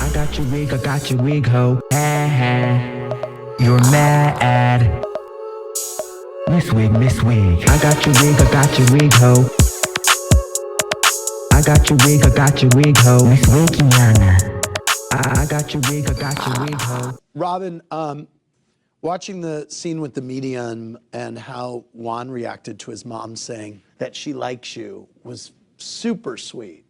I got your wig, ho. Ha ha. You're mad. Miss Wig. I got your wig, ho. I got your wig, ho. Miss Wigiana. I got your wig, ho. Robin, watching the scene with the medium and how Juan reacted to his mom saying that she likes you was super sweet.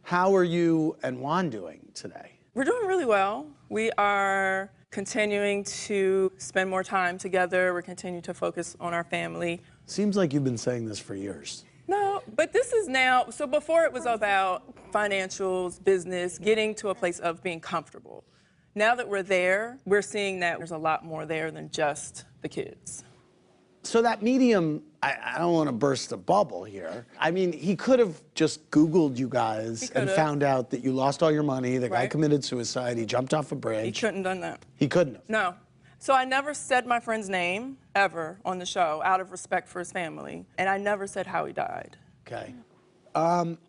How are you and Juan doing today? We're doing really well. We are continuing to spend more time together. We're continuing to focus on our family. Seems like you've been saying this for years. No, but this is now, so before it was about financials, business, getting to a place of being comfortable. Now that we're there, we're seeing that there's a lot more there than just the kids. So that medium, I don't want to burst a bubble here. I mean, he could have just Googled you guys and found out that you lost all your money, the guy committed suicide, he jumped off a bridge. He couldn't have done that. He couldn't have? No. So I never said my friend's name, ever, on the show, out of respect for his family. And I never said how he died. Okay.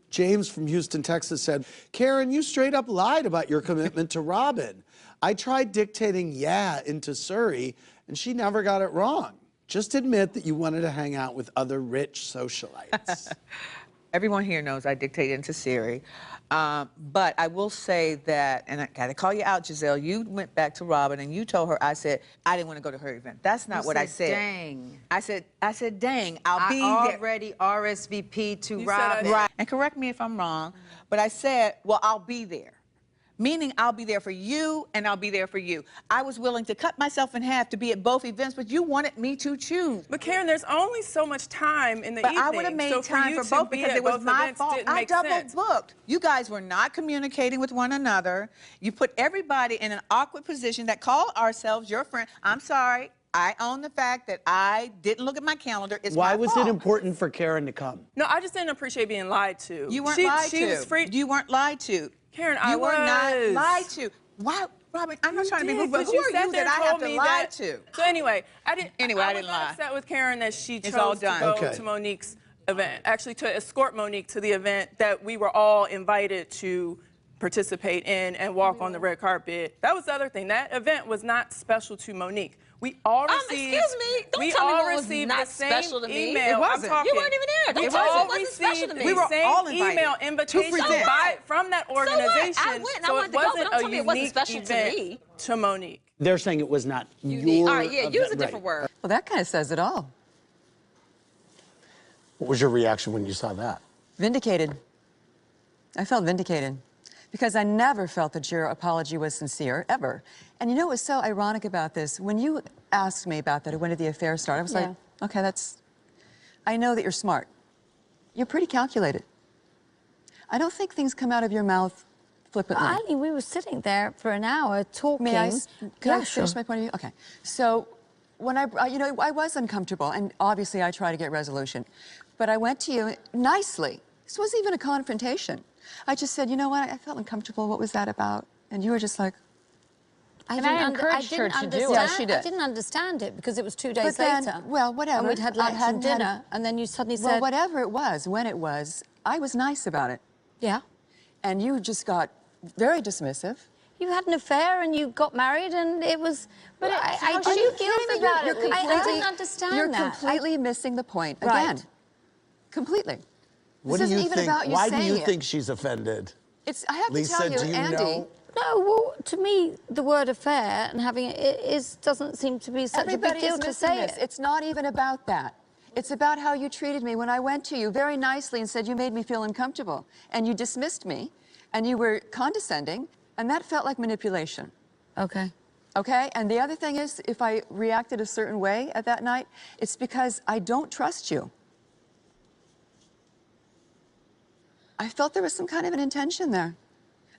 James from Houston, Texas said, Karen, you straight up lied about your commitment to Robin. I tried dictating yeah into Surrey, and she never got it wrong. Just admit that you wanted to hang out with other rich socialites. Everyone here knows I dictated into Siri. But I will say that, and I gotta call you out, Giselle, you went back to Robin and you told her, I said, I didn't want to go to her event. That's not what I said. Dang. I said, dang, I'll be there. I already RSVP'd to Robin. Right, and correct me if I'm wrong, but I said, well, I'll be there. Meaning I'll be there for you and I'll be there for you. I was willing to cut myself in half to be at both events, but you wanted me to choose. But Karen, there's only so much time in the evening. But I would have made time for both because it was my fault. I double booked. You guys were not communicating with one another. You put everybody in an awkward position that call ourselves your friend. I'm sorry. I own the fact that I didn't look at my calendar. It's my fault. Why was it important for Karen to come? No, I just didn't appreciate being lied to. You weren't lied to. She was free. You weren't lied to. Karen, you were not lied to. Why, Robin? I'm not trying to be rude, but who are you that I have to lie to? So anyway, I didn't lie. I was upset with Karen that she chose to go to Monique's event. Actually, to escort Monique to the event that we were all invited to participate in and walk on the red carpet. That was the other thing. That event was not special to Monique. We all received. Excuse me. Don't tell me what was not special to me. Email. It wasn't. You weren't even there. Don't tell me it wasn't special to me. We were all invited. Email invitation from that organization. So what? I went and I wanted to go, but don't tell me it wasn't special to me. To Monique. They're saying it was not your All right, yeah, use a different word. Well, that kind of says it all. What was your reaction when you saw that? Vindicated. I felt vindicated. Because I never felt that your apology was sincere, ever. And you know what's so ironic about this? When you asked me about that, when did the affair start? I was like, okay, I know that you're smart. You're pretty calculated. I don't think things come out of your mouth flippantly. I mean, we were sitting there for an hour talking. Could I finish my point of view? Okay. So when I was uncomfortable, and obviously I try to get resolution. But I went to you nicely. This wasn't even a confrontation. I just said, you know what, I felt uncomfortable. What was that about? And you were just like, I encouraged her to do it. Yeah, she did. I didn't understand it because it was 2 days later. Well, whatever. And we'd had lunch and dinner, and then you suddenly said... Well, whatever it was, when it was, I was nice about it. Yeah. And you just got very dismissive. You had an affair and you got married and it was... But I do you feel about it? I didn't understand You're that. completely missing the point. Right. Again. Completely. What this do you isn't even think? about you Why do you saying think she's offended? I have Lisa, to tell you, do you Andy. know? No, well, to me, the word affair and having it doesn't seem to be such a big deal to say it. It's not even about that. It's about how you treated me when I went to you very nicely and said you made me feel uncomfortable. And you dismissed me, and you were condescending, and that felt like manipulation. Okay. Okay? And the other thing is, if I reacted a certain way at that night, it's because I don't trust you. I felt there was some kind of an intention there.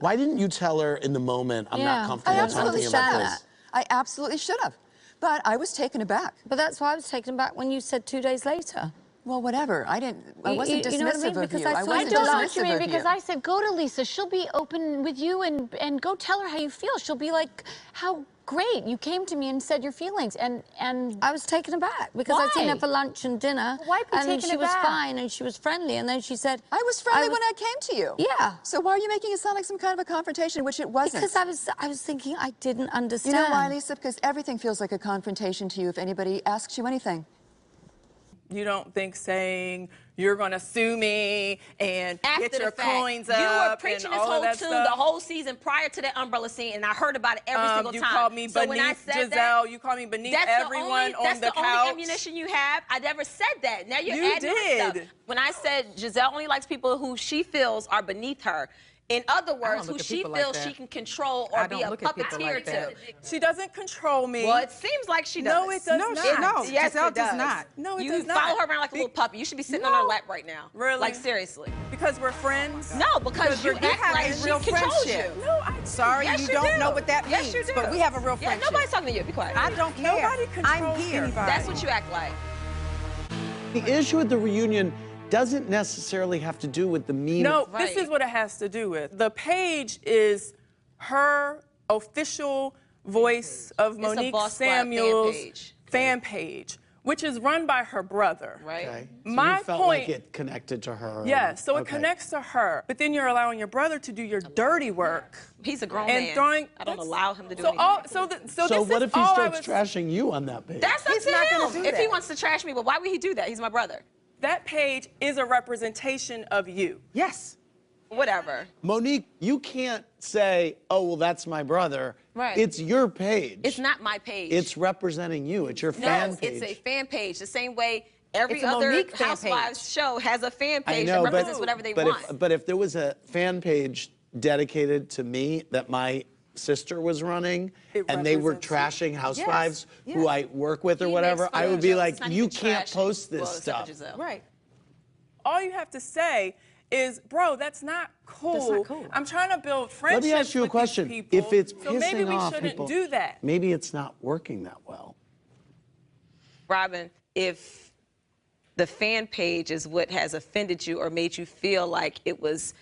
Why didn't you tell her in the moment, I'm not comfortable talking about this? I absolutely should have. But I was taken aback. But that's why I was taken aback when you said 2 days later. Well, whatever. I wasn't dismissive you know what I mean? of Because you. I wasn't don't know dismissive of you. Because I said, go to Lisa. She'll be open with you and go tell her how you feel. She'll be like, how great. You came to me and said your feelings, and I was taken aback because I'd seen her for lunch and dinner. Why be taken and she was aback? fine and she was friendly, and then she said, I was friendly when I came to you. Yeah. So why are you making it sound like some kind of a confrontation, which it wasn't? Because I was thinking I didn't understand. You know why, Lisa? Because everything feels like a confrontation to you if anybody asks you anything. You don't think saying you're going to sue me and After get your the fact, coins you up were preaching and this all whole of that tune stuff. the whole season prior to that umbrella scene, and I heard about it every single You time. called me so when I beneath said Giselle. that, You called me beneath that's everyone on the That's the couch. only ammunition you have. I never said that. Now you're You adding more stuff. did. When I said Giselle only likes people who she feels are beneath her, in other words, who she feels she can control or be a puppeteer to. She doesn't control me. Well, it seems like she does. No, it does not. No, Yes, Giselle it does not. No, it you does not. follow her around like a little puppy. You should be sitting on her lap right now. Really? Like, seriously. Because we're friends? No, because you we're act like she real controls friendship. you. No, I Sorry, Yes, you you don't do. know what that means. Yes, you do. But we have a real Yeah, friendship. nobody's talking to you. Be quiet. I don't care. Nobody controls I'm here. anybody. That's what you act like. The issue with the reunion doesn't necessarily have to do with the meaning. No, Right. this is what it has to do with. The page is her official voice of a Monique Boss Squad Samuel's fan page. which is run by her brother. Right. Okay. So My you felt point- like it connected to her. Yeah, so it Okay. connects to her. But then you're allowing your brother to do your dirty work. He's a grown And man. throwing. I don't that's- allow him to do so anything. all, So this what is if he all starts I was, trashing you on that page? That's up He's to not him. gonna do If he that. wants to trash me, but why would he do that? He's my brother. That page is a representation of you. Yes. Whatever. Monique, you can't say, oh, well, that's my brother. Right. It's your page. It's not my page. It's representing you. It's your fan No, page. it's a fan page. The same way every It's a other Monique fan Housewives page. show has a fan I page know, that represents whatever they want. But if there was a fan page dedicated to me that my sister was running, It and they were represents trashing Housewives Yes. who I work with or He whatever, makes I fun would of be jokes. like, It's not you even can't trashing. post this Well, except for stuff. Giselle. Right. All you have to say is, bro, that's not cool. That's not cool. I'm trying to build friendships Let me ask you a with these question. people, If it's so maybe pissing we off shouldn't people, do that. maybe it's not working that well. Robin, if the fan page is what has offended you or made you feel like it was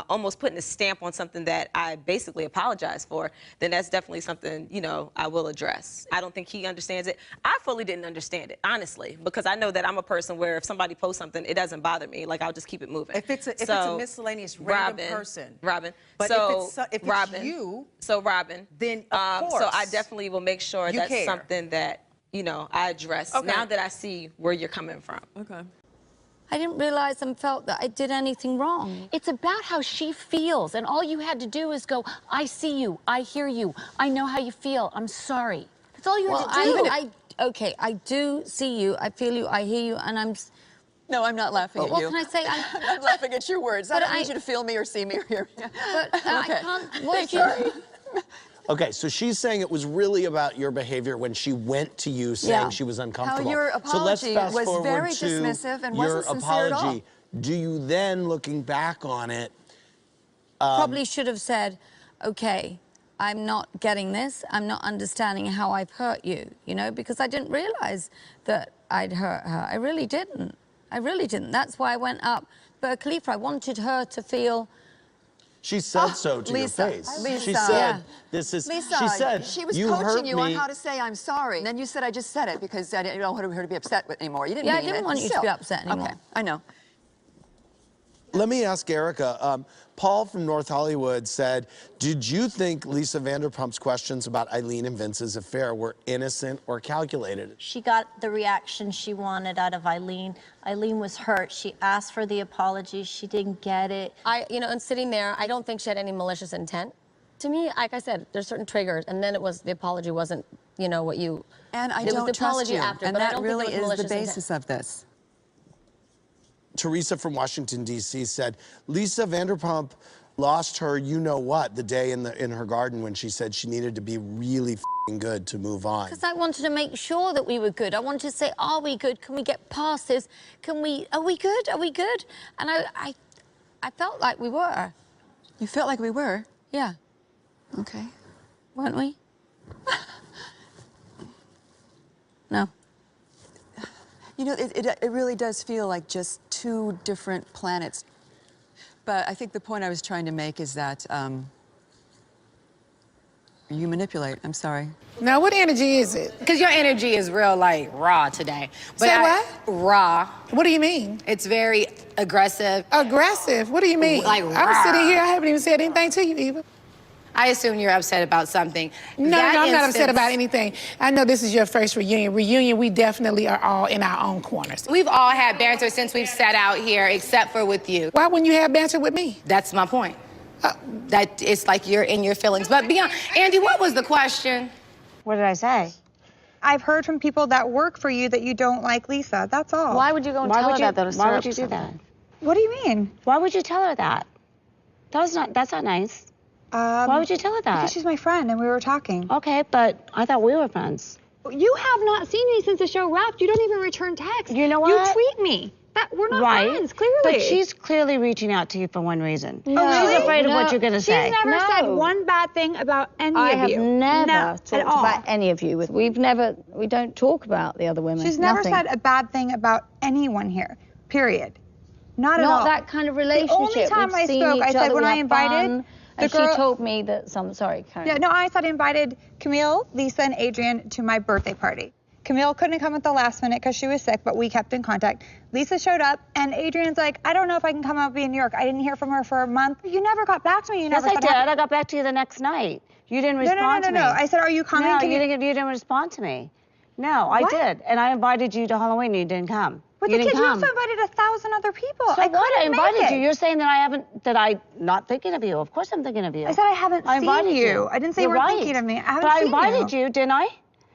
almost putting a stamp on something that I basically apologized for, then that's definitely something, you know, I will address. I don't think he understands it. I fully didn't understand it, honestly, because I know that I'm a person where if somebody posts something, it doesn't bother me. Like, I'll just keep it moving. If it's a miscellaneous random person. Robin. But so, if it's Robin, you, so Robin, then of course so I definitely will make sure you that's care. something that, you know, I address Okay. now that I see where you're coming from. Okay. I didn't realize and felt that I did anything wrong. It's about how she feels, and all you had to do is go, I see you, I hear you, I know how you feel, I'm sorry. That's all you had to do. Okay, I do see you, I feel you, I hear you, and No, I'm not laughing at what you. can I say? I'm laughing at your words. I But don't need you to feel me or see me or hear me. But I Okay. can't. What you? Okay, so she's saying it was really about your behavior when she went to you saying Yeah. she was uncomfortable. your So let's apology fast was forward very to dismissive and your wasn't sincere at all. apology. Do you then, looking back on it, Probably should have said, okay, I'm not getting this. I'm not understanding how I've hurt you, you know, because I didn't realize that I'd hurt her. I really didn't. I really didn't. That's why I went up Burj Khalifa. I wanted her to feel. she said so to Lisa, your face. Lisa. She said, Yeah. "This is." Lisa, she said, she was "You hurt coaching you on me." how to say I'm sorry. And then you said I just said it because I didn't want her to be upset anymore. You didn't Yeah, I mean didn't it. want you to Still. be upset anymore. Okay, I know. Let me ask Erica. Paul from North Hollywood said, "Did you think Lisa Vanderpump's questions about Eileen and Vince's affair were innocent or calculated?" She got the reaction she wanted out of Eileen. Eileen was hurt. She asked for the apology. She didn't get it. And sitting there, I don't think she had any malicious intent. To me, like I said, there's certain triggers, and then the apology wasn't, what you. And I it was don't the trust apology you. after, And but I that don't really think there was is the malicious basis intent. of this. Teresa from Washington, D.C. said, Lisa Vanderpump lost her you-know-what the day in her garden when she said she needed to be really f***ing good to move on. Because I wanted to make sure that we were good. I wanted to say, are we good? Can we get past this? Are we good? Are we good? And I felt like we were. You felt like we were? Yeah. Okay. Weren't we? No. You know, it really does feel like just two different planets. But I think the point I was trying to make is that You manipulate. I'm sorry. Now, what energy is it? Because your energy is real, like, raw today. But Say what? Raw. What do you mean? It's very aggressive. Aggressive? What do you mean? Like, I'm sitting here, I haven't even said anything to you, Eva. I assume you're upset about something. No, I'm not upset about anything. I know this is your first reunion. Reunion, we definitely are all in our own corners. We've all had banter since we've sat out here, except for with you. Why wouldn't you have banter with me? That's my point. That it's like you're in your feelings. But beyond, Andy, what was the question? What did I say? I've heard from people that work for you that you don't like Lisa. That's all. Why would you go and tell her that, though? Why would you do that? What do you mean? Why would you tell her that? That's not nice. Why would you tell her that? Because she's my friend and we were talking. Okay, but I thought we were friends. You have not seen me since the show wrapped. You don't even return texts. You know what? You tweet me. We're not friends, clearly. But she's clearly reaching out to you for one reason. No. She's afraid of what you're going to say. She's never said one bad thing about any of you. I have never talked about any of you. We don't talk about the other women. She's never said a bad thing about anyone here, period. Not at all. Not that kind of relationship. The only time I spoke, I said when I invited and she told me that sorry, Karen. Yeah, no, I said I invited Camille, Lisa, and Adrian to my birthday party. Camille couldn't come at the last minute because she was sick, but we kept in contact. Lisa showed up, and Adrian's like, I don't know if I can come out and be in New York. I didn't hear from her for a month. You never got back to me. You never Yes, I did. I got back to you the next night. You didn't respond to me. No. I said, are you coming? No, you didn't respond to me. No, I did. And I invited you to Halloween, and you didn't come. But you the didn't kids, you come. also invited 1,000 other people. So what? I invited make you. it. You're saying that I'm not thinking of you. Of course I'm thinking of you. I said I haven't seen you. I didn't say you weren't thinking of me. I haven't seen you. But I invited you, didn't I?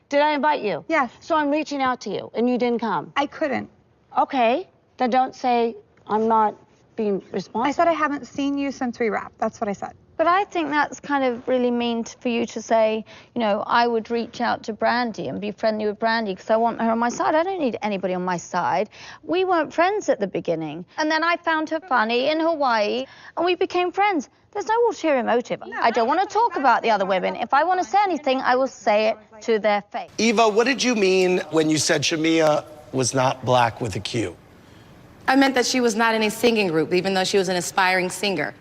Did I invite you? Yes. So I'm reaching out to you, and you didn't come. I couldn't. Okay. Then don't say I'm not being responsible. I said I haven't seen you since we wrapped. That's what I said. But I think that's kind of really mean for you to say, you know, I would reach out to Brandy and be friendly with Brandy because I want her on my side. I don't need anybody on my side. We weren't friends at the beginning. And then I found her funny in Hawaii, and we became friends. There's no ulterior motive. I don't want to talk about the other women. If I want to say anything, I will say it to their face. Eva, what did you mean when you said Shamia was not black with a Q? I meant that she was not in a singing group, even though she was an aspiring singer.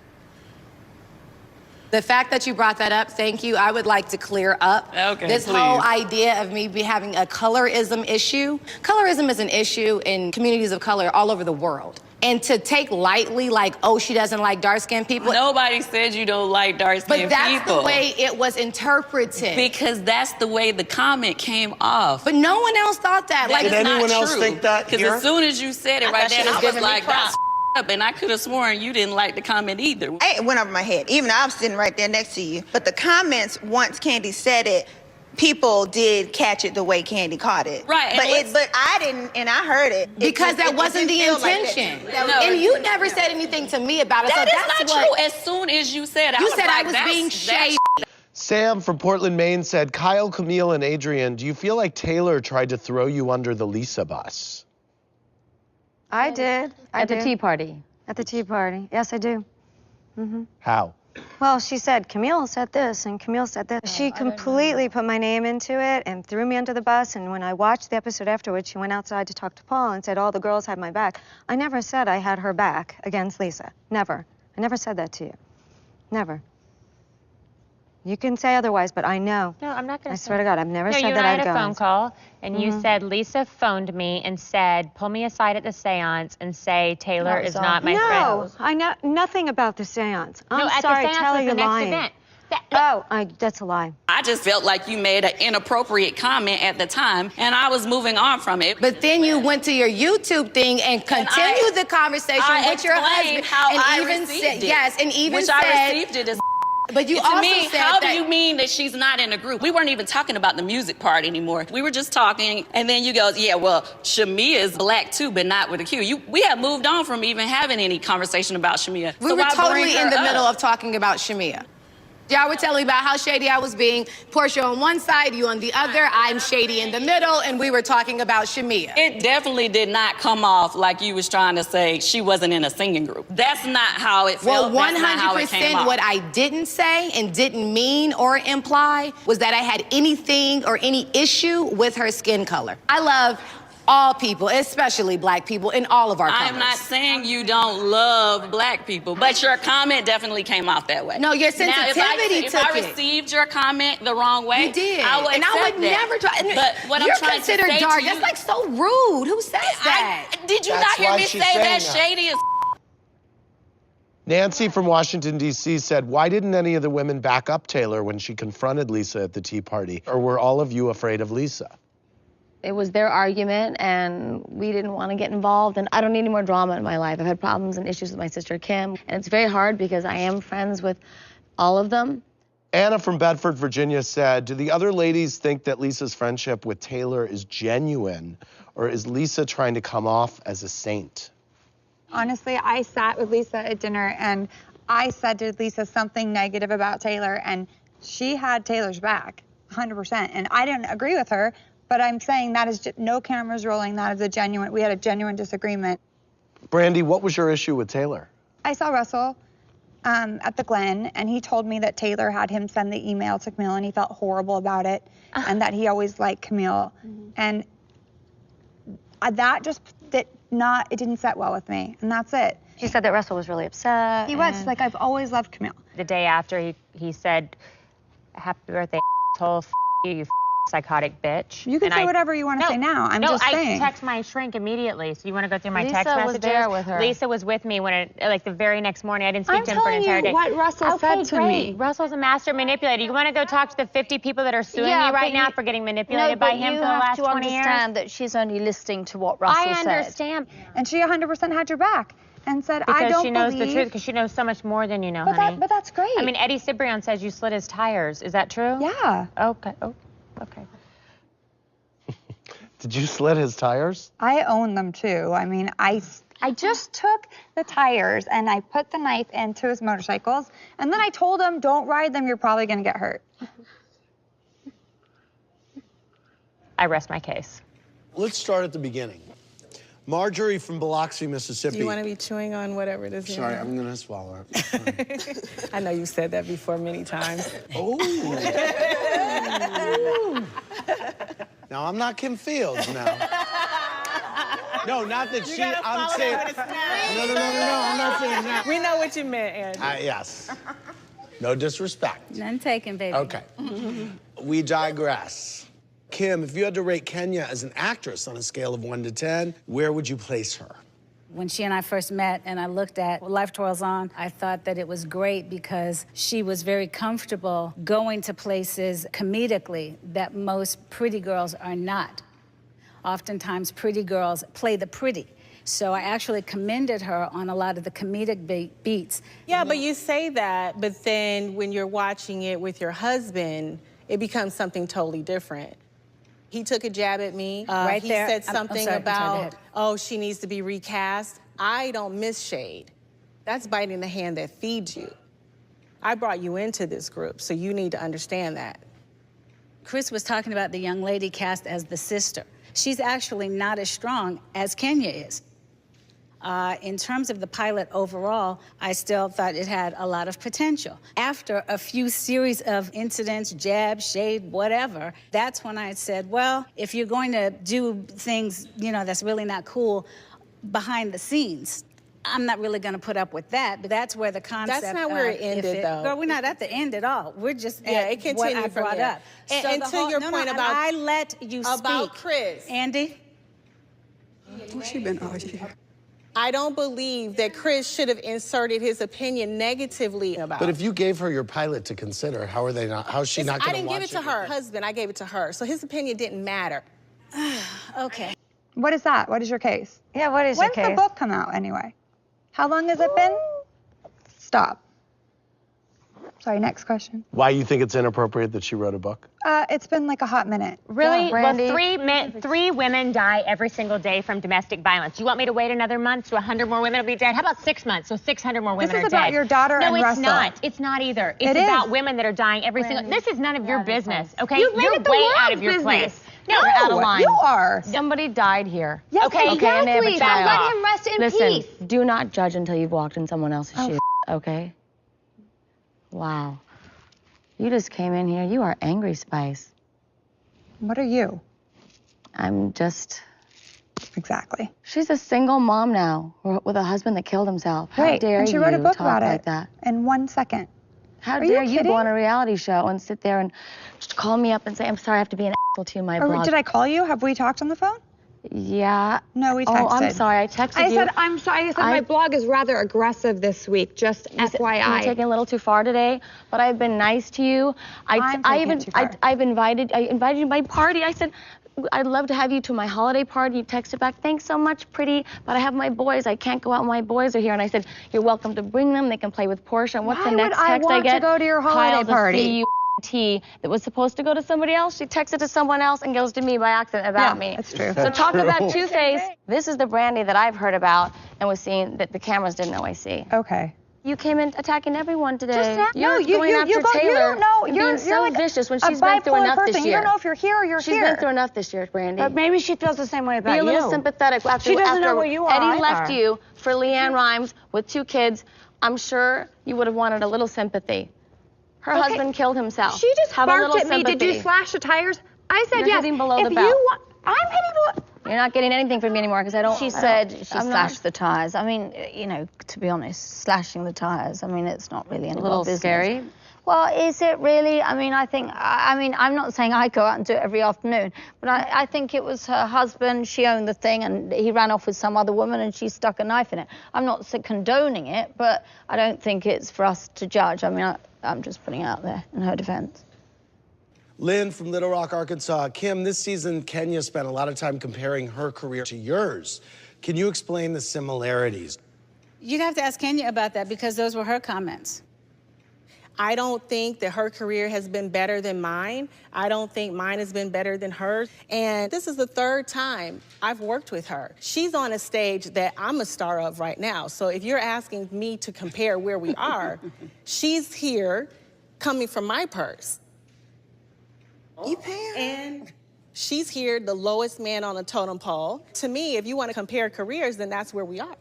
The fact that you brought that up, thank you. I would like to clear up this whole idea of me having a colorism issue. Colorism is an issue in communities of color all over the world. And to take lightly, like, oh, she doesn't like dark-skinned people. Nobody said you don't like dark-skinned people. But that's the way it was interpreted. Because that's the way the comment came off. But no one else thought that. Did anyone else think that here? Because as soon as you said it right there, I was like, that's up, and I could have sworn you didn't like the comment either. It went over my head, even though I was sitting right there next to you. But the comments, once Candy said it, people did catch it the way Candy caught it. Right. But I didn't, and I heard it. Because that wasn't the intention. And you never said anything to me about it. That so is that's not true. As soon as you said it, you said I was being shady. Sam from Portland, Maine said, Kyle, Camille, and Adrian, do you feel like Taylor tried to throw you under the Lisa bus? I did. At the tea party. At the tea party. Yes, I do. Mm-hmm. How? Well, she said, Camille said this, and Camille said this. She completely put my name into it and threw me under the bus, and when I watched the episode afterwards, she went outside to talk to Paul and said all the girls had my back. I never said I had her back against Lisa. Never. I never said that to you. Never. You can say otherwise, but I know. No, I'm not going to. I swear to God, I've never said that I'd No, you and I had go. a phone call, and you said, Lisa phoned me and said, pull me aside at the seance and say, Taylor is not my friend. No, I know nothing about the seance. I'm No, at sorry, the seance Taylor, was you're the next lying. event. That's a lie. I just felt like you made an inappropriate comment at the time, and I was moving on from it. But then you went to your YouTube thing and continued the conversation with your husband. How and I even received said, it. yes, and even Which said, I received it as. But you to also me, said how that, do you mean that she's not in a group? We weren't even talking about the music part anymore. We were just talking, and then you go, yeah, well, Shamia is black too, but not with a Q. We have moved on from even having any conversation about Shamia. We were totally in the middle of talking about Shamia. Y'all were telling me about how shady I was being. Portia on one side, you on the other. I'm shady in the middle, and we were talking about Shamia. It definitely did not come off like you was trying to say she wasn't in a singing group. That's not how it felt. Well, 100% what I didn't say and didn't mean or imply was that I had anything or any issue with her skin color. I love all people, especially black people, in all of our colors. I'm not saying you don't love black people, but your comment definitely came off that way. No, your sensitivity if I took it. received your comment the wrong way, You did. I would and I would accept that. never try. But what You're I'm trying to say considered dark. to you, That's like so rude. Who says that? Did you That's not hear why me she's say saying that? that. Shady as Nancy from Washington, D.C. said, why didn't any of the women back up Taylor when she confronted Lisa at the Tea Party? Or were all of you afraid of Lisa? It was their argument, and we didn't want to get involved, and I don't need any more drama in my life. I've had problems and issues with my sister Kim, and it's very hard because I am friends with all of them. Anna from Bedford, Virginia said, do the other ladies think that Lisa's friendship with Taylor is genuine, or is Lisa trying to come off as a saint? Honestly, I sat with Lisa at dinner and I said to Lisa something negative about Taylor, and she had Taylor's back, 100%. And I didn't agree with her, but I'm saying that is no cameras rolling. That is we had a genuine disagreement. Brandy, what was your issue with Taylor? I saw Russell at the Glen, and he told me that Taylor had him send the email to Camille, and he felt horrible about it, and that he always liked Camille. And that just it didn't set well with me, and that's it. She said that Russell was really upset. He was, like, I've always loved Camille. The day after, he said, happy birthday, asshole, you psychotic bitch. You can say whatever you want to say now. I'm just saying. I text my shrink immediately. So you want to go through my text Lisa messages? was there with her. Lisa was with me when like the very next morning. I didn't speak to him for an entire day. I'm telling you what Russell said to me. Russell's a master manipulator. You want to go talk to the 50 people that are suing you right now for getting manipulated by him for the last 20 years? You have to understand that she's only listening to what Russell said. I understand. And she 100% had your back and said, because I don't she knows the truth, because she knows so much more than you know, honey. But that's great. I mean, Eddie Cibrian says you slit his tires. Is that true? Yeah. Okay. Oh, okay. Did you slit his tires? I own them too. I mean, I just took the tires and I put the knife into his motorcycles, and then I told him, don't ride them, you're probably gonna get hurt. I rest my case. Let's start at the beginning. Marjorie from Biloxi, Mississippi. Do you want to be chewing on whatever it is? Sorry, I'm gonna swallow it. I know you said that before many times. Oh. Now, I'm not Kim Fields now. No, not that she, I'm saying. No, I'm not saying that. We know what you meant, Andy. Yes. No disrespect. None taken, baby. Okay. We digress. Kim, if you had to rate Kenya as an actress on a scale of 1 to 10, where would you place her? When she and I first met and I looked at Life Twirls On, I thought that it was great because she was very comfortable going to places comedically that most pretty girls are not. Oftentimes, pretty girls play the pretty. So I actually commended her on a lot of the comedic beats. Yeah, but you say that, but then when you're watching it with your husband, it becomes something totally different. He took a jab at me. Right he there. said something about, go oh, she needs to be recast. I don't miss shade. That's biting the hand that feeds you. I brought you into this group, so you need to understand that. Chris was talking about the young lady cast as the sister. She's actually not as strong as Kenya is. In terms of the pilot overall, I still thought it had a lot of potential. After a few series of incidents, jab, shade, whatever, that's when I said, well, if you're going to do things, you know, that's really not cool behind the scenes, I'm not really going to put up with that. But that's where the concept. That's not where it ended, though. Girl, we're not at the end at all. We're just yeah, at it continued what I from brought there. up. And So to your point about I let you speak. About Chris, Andy. What's she been arguing? I don't believe that Chris should have inserted his opinion negatively about. But if you gave her your pilot to consider, how are they not? How's she not going to watch it? I didn't give it to her husband. I gave it to her, so his opinion didn't matter. Okay. What is that? What is your case? Yeah, what is your case? When's the book come out anyway? How long has it been? Stop. Sorry, next question. Why you think it's inappropriate that she wrote a book? It's been like a hot minute. Really? Yeah, Brandy. Well, three women die every single day from domestic violence. You want me to wait another month so 100 more women will be dead? How about 6 months so 600 more women are dead? This is about your daughter and Russell. No, it's not. It's not either. It's about women that are dying every single... This is none of your business, okay? You made You're it the way world's out of your business. place. No, you're out of line. You are. Somebody died here. Yes, okay, Okay, and they have a Exactly. child. Now let him rest in Listen, peace. do not judge until you've walked in someone else's shoes, okay? Wow. You just came in here. You are angry, Spice. What are you? I'm just Exactly. She's a single mom now with a husband that killed himself. How Right, dare and she wrote a you book talk about like it that? in 1 second. How Are dare you you go kidding? on a reality show and sit there and just call me up and say, I'm sorry, I have to be an asshole to my blog. Did I call you? Have we talked on the phone? Yeah. No, we texted. Oh, I'm sorry. I texted you. I said, I'm sorry. I said my blog is rather aggressive this week, just FYI. Am I taking a little too far today? But I've been nice to you. I've invited you to my party. I said, I'd love to have you to my holiday party. You texted back, thanks so much, pretty, but I have my boys. I can't go out. My boys are here. And I said, you're welcome to bring them. They can play with Portia. And what's the next text I get? Why would I want to go to your holiday party? Kyle, that was supposed to go to somebody else. She texted to someone else and goes to me by accident about me. That's true. So talk about two-face. This is the Brandy that I've heard about and was seeing that the cameras didn't know I see. Okay. You came in attacking everyone today. You're going after Taylor. You're so like vicious when a she's been through bipolar enough person. this year. You don't know if you're here or you're She's here. been through enough this year, Brandy. But maybe she feels the same way about you. Be a little sympathetic. She doesn't know where you are Eddie either. left you for Leanne Rimes with 2 kids. I'm sure you would have wanted a little sympathy. Her husband killed himself. She just Have a barked little at me. Did you sympathy. slash the tires? I said You're yes. hitting below if the belt. you want, I'm hitting below. You're not getting anything from me anymore because I don't. She said she slashed the tires. I mean, you know, to be honest, slashing the tires. I mean, it's not really any A little business. scary. Well, is it really? I mean, I'm not saying I go out and do it every afternoon, but I think it was her husband. She owned the thing, and he ran off with some other woman, and she stuck a knife in it. I'm not condoning it, but I don't think it's for us to judge. I mean, I'm just putting it out there in her defense. Lynn from Little Rock, Arkansas. Kim, this season, Kenya spent a lot of time comparing her career to yours. Can you explain the similarities? You'd have to ask Kenya about that because those were her comments. I don't think that her career has been better than mine. I don't think mine has been better than hers. And this is the 3rd time I've worked with her. She's on a stage that I'm a star of right now. So if you're asking me to compare where we are, she's here coming from my purse. You pay her? And she's here, the lowest man on a totem pole. To me, if you want to compare careers, then that's where we are.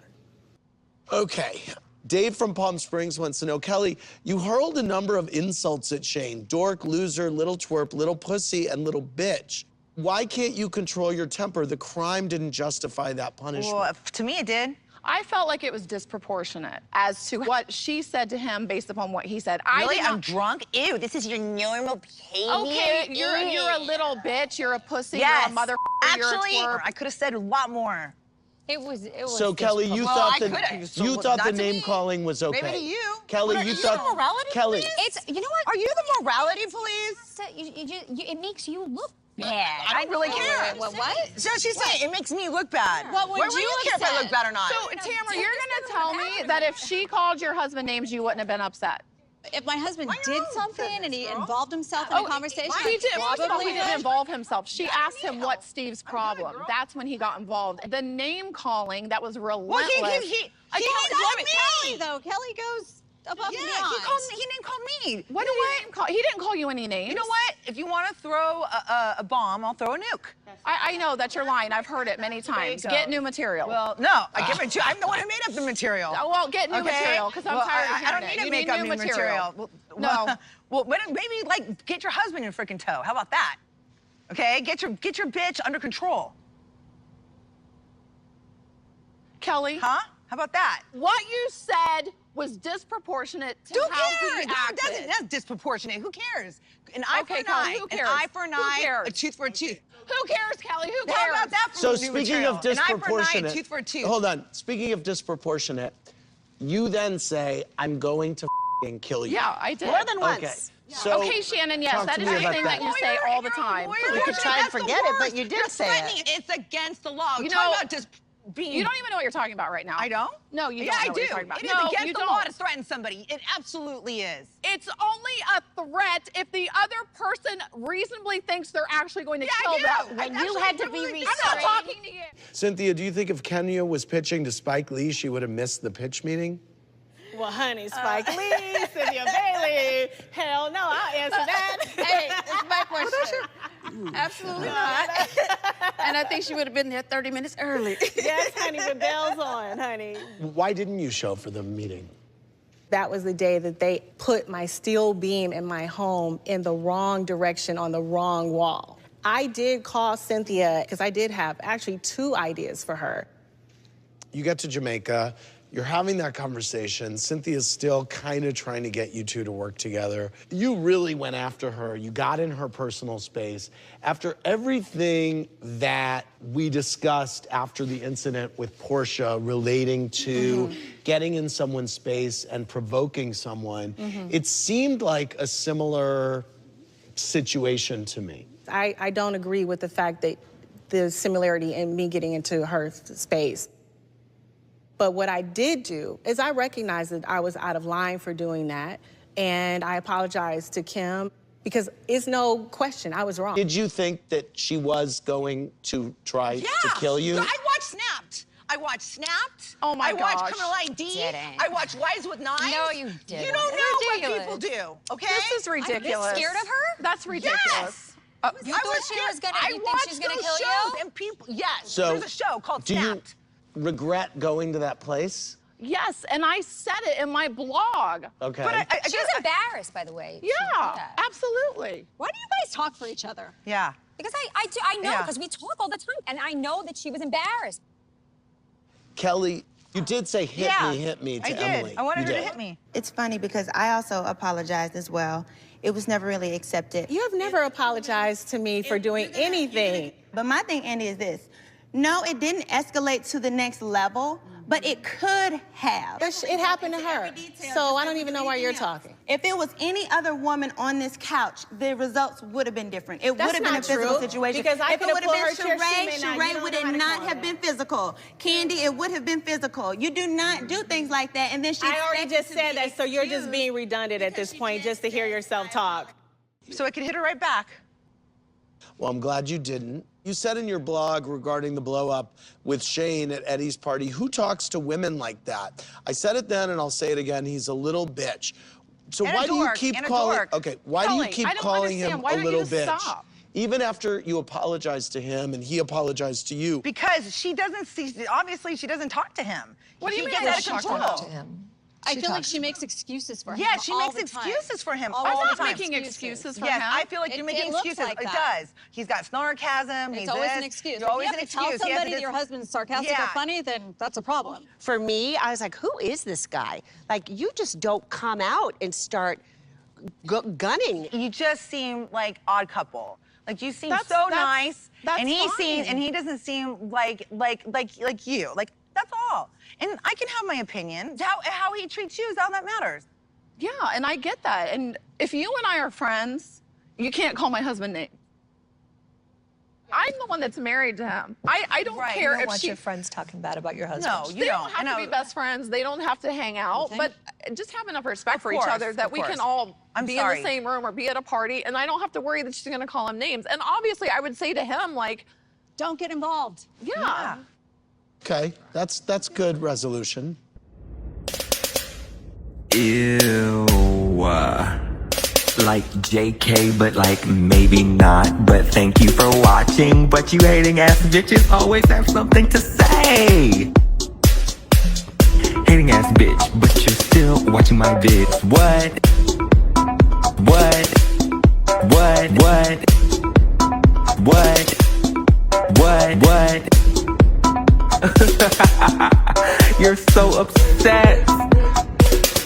Okay. Dave from Palm Springs wants to know, Kelly, you hurled a number of insults at Shane. Dork, loser, little twerp, little pussy, and little bitch. Why can't you control your temper? The crime didn't justify that punishment. Well, to me, it did. I felt like it was disproportionate as to what she said to him based upon what he said. Really? I'm drunk? Ew, this is your normal behavior. Okay, you're a little bitch, you're a pussy, Yes. you're a mother, Actually, you're a twerp. I could have said a lot more. It was So Kelly, you thought the name calling was okay. Maybe to you. Kelly, What, you are thought the morality Kelly. police? It's, you know what? Are you the morality police? It makes you look bad. I don't really care. What? So she's saying it makes me look bad. What would Why you care if I look bad or not? So, Tamara, you're gonna tell me that if she called your husband names, you wouldn't have been upset? If my husband did something and he involved himself in a conversation, He did. First of all, he probably didn't would. involve himself. She asked him what's Steve's problem. That's when he got involved. The name calling, that was relentless. He called me, though. Kelly goes above and beyond. He didn't call me. What did he name call? He didn't call you any names. You know what? If you want to throw a bomb, I'll throw a nuke. I know, that's your line. I've heard it many times. go. Get new material. Well, no, I give it to you. I'm the one who made up the material. Well, get new material, because I'm tired of I hearing don't it. need to You make need up new new material. No. Well, maybe like get your husband in freaking tow. How about that? Okay, get your bitch under control. Kelly. Huh? How about that? What you said was disproportionate to how he acted. That's disproportionate. Who cares? An eye for an Kelly, eye. who cares? An eye for an Who eye. cares? A tooth for a tooth. Who cares, Kelly? Who cares? How about that for So new speaking material? of An eye for an eye, disproportionate, a tooth for a tooth. hold on. Speaking of disproportionate, you then say, "I'm going to f***ing kill you." Yeah, I did. More than once. Okay. Yeah. So, Okay, Shannon, yes, talk that to is me the about thing that you say all the time. We could try and forget it, but you did say it. It's against the law. You Talk know, about just being. You don't even know what you're talking about right now. I don't? No, you don't Yeah, know I what do. you're talking about. It is No, against you the don't. law to threaten somebody. It absolutely is. It's only a threat if the other person reasonably thinks they're actually going to kill them. When you had to be I'm restrained. not talking to you. Cynthia, do you think if Kenya was pitching to Spike Lee, she would have missed the pitch meeting? Well, honey, Spike Lee, Cynthia Bailey. Hell no, I'll answer that. Hey, it's my question. Absolutely not. And I think she would have been there 30 minutes early. Yes, honey, with bells on, honey. Why didn't you show for the meeting? That was the day that they put my steel beam in my home in the wrong direction on the wrong wall. I did call Cynthia because I did have actually 2 ideas for her. You get to Jamaica, you're having that conversation. Cynthia's still kind of trying to get you two to work together. You really went after her. You got in her personal space. After everything that we discussed after the incident with Portia relating to getting in someone's space and provoking someone, it seemed like a similar situation to me. I don't agree with the fact that the similarity in me getting into her space. But what I did do is I recognized that I was out of line for doing that, and I apologized to Kim because it's no question I was wrong. Did you think that she was going to try to kill you? I watched Snapped. I watched Snapped. Oh my gosh. I watched Criminal ID. I watched Wives with Knives. No, you didn't. You don't know what people do, okay? This is ridiculous. Are you scared of her? That's ridiculous. Yes. You thought she was gonna? You think she's gonna kill you? And people, yes. So, there's a show called do Snapped. you regret going to that place? Yes, and I said it in my blog. Okay. But she was embarrassed, by the way. Yeah, absolutely. Why do you guys talk for each other? Yeah. Because I know, because we talk all the time, and I know that she was embarrassed. Kelly, you did say hit me to Emily. I wanted You her to did. hit me. It's funny because I also apologized as well. It was never really accepted. You have never apologized to me for doing anything. But my thing, Andy, is this. No, it didn't escalate to the next level, but it could have. It happened to her. So I don't even know why you're talking. If it was any other woman on this couch, the results would have been different. It would have been a physical situation. Because I if it would have been Sheree, Sheree would not have been physical. Candy, it would have been physical. You do not do things like that, and then she I already just said that, so you're just being redundant at this point just to hear yourself talk. So I could hit her right back. Well, I'm glad you didn't. You said in your blog regarding the blow up with Shane at Eddie's party, who talks to women like that? I said it then and I'll say it again, he's a little bitch. So And why a do you dork, keep and a calling, dork. okay, why do Kelly, you keep I don't calling him understand. Why a don't you little just bitch? stop? Even after you apologized to him and he apologized to you. Because she doesn't see, obviously she doesn't talk to him. What do you He mean gets I out of don't talk to control. him? I feel like she makes excuses for him. Yeah, she all makes the time. excuses for him. I'm all not the time. making excuses for Yes, him. I feel like you're making looks excuses. like it that. does. He's got snarkasm. It's he's always this. an excuse. You're always if an you excuse. tell He has somebody to that your husband's sarcastic or Yeah. funny, then that's a problem. For me, I was like, who is this guy? Like, you just don't come out and start gunning. You just seem like odd couple. Like you seem That's nice, that's and he fine. and he doesn't seem like you. Like that's all. And I can have my opinion. How he treats you is all that matters. Yeah, and I get that. And if you and I are friends, you can't call my husband names. I'm the one that's married to him. I don't care You don't if want she. your friends talking bad about your husband. No, you They don't have I to be best friends. They don't have to hang out. But just have enough respect for each other that we can all be in the same room or be at a party, and I don't have to worry that she's going to call him names. And obviously, I would say to him, like, don't get involved. Yeah. Okay, that's good resolution. Ew. Like JK, but like maybe not. But thank you for watching. But you hating ass bitches always have something to say. Hating ass bitch, but you're still watching my vids. What? You're so upset.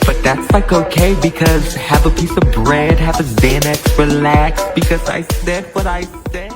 But that's like okay, because have a piece of bread, have a Xanax, relax, because I said what I said.